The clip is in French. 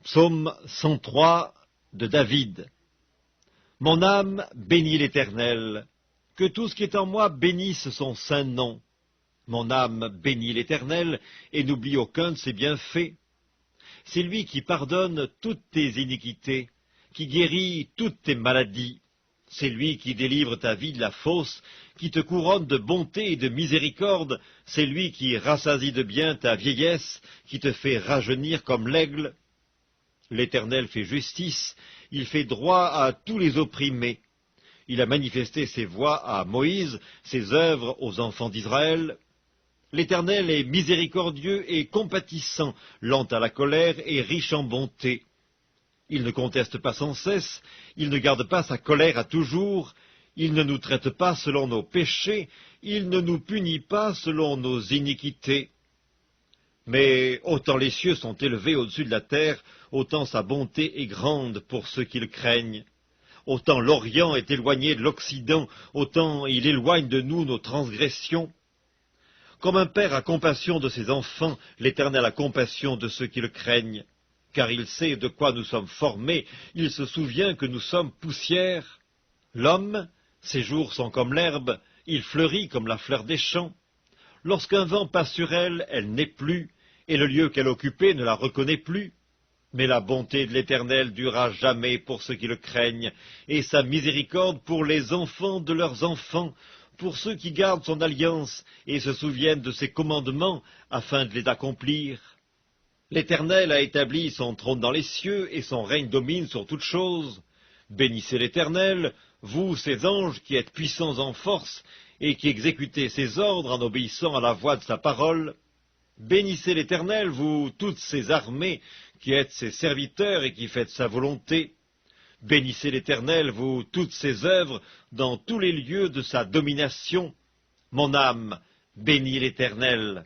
Psaume 103 de David. Mon âme bénit l'Éternel, que tout ce qui est en moi bénisse son saint nom. Mon âme bénit l'Éternel, et n'oublie aucun de ses bienfaits. C'est lui qui pardonne toutes tes iniquités, qui guérit toutes tes maladies. C'est lui qui délivre ta vie de la fosse, qui te couronne de bonté et de miséricorde. C'est lui qui rassasie de bien ta vieillesse, qui te fait rajeunir comme l'aigle. L'Éternel fait justice, il fait droit à tous les opprimés. Il a manifesté ses voies à Moïse, ses œuvres aux enfants d'Israël. L'Éternel est miséricordieux et compatissant, lent à la colère et riche en bonté. Il ne conteste pas sans cesse, il ne garde pas sa colère à toujours, il ne nous traite pas selon nos péchés, il ne nous punit pas selon nos iniquités. Mais autant les cieux sont élevés au-dessus de la terre, autant sa bonté est grande pour ceux qui le craignent. Autant l'Orient est éloigné de l'Occident, autant il éloigne de nous nos transgressions. Comme un père a compassion de ses enfants, l'Éternel a compassion de ceux qui le craignent. Car il sait de quoi nous sommes formés, il se souvient que nous sommes poussière. L'homme, ses jours sont comme l'herbe, il fleurit comme la fleur des champs. Lorsqu'un vent passe sur elle, elle n'est plus, et le lieu qu'elle occupait ne la reconnaît plus. Mais la bonté de l'Éternel durera jamais pour ceux qui le craignent, et sa miséricorde pour les enfants de leurs enfants, pour ceux qui gardent son alliance et se souviennent de ses commandements afin de les accomplir. L'Éternel a établi son trône dans les cieux, et son règne domine sur toutes choses. Bénissez l'Éternel, vous, ses anges, qui êtes puissants en force, et qui exécutez ses ordres en obéissant à la voix de sa parole. Bénissez l'Éternel, vous, toutes ses armées, qui êtes ses serviteurs et qui faites sa volonté. Bénissez l'Éternel, vous, toutes ses œuvres, dans tous les lieux de sa domination. Mon âme, bénis l'Éternel.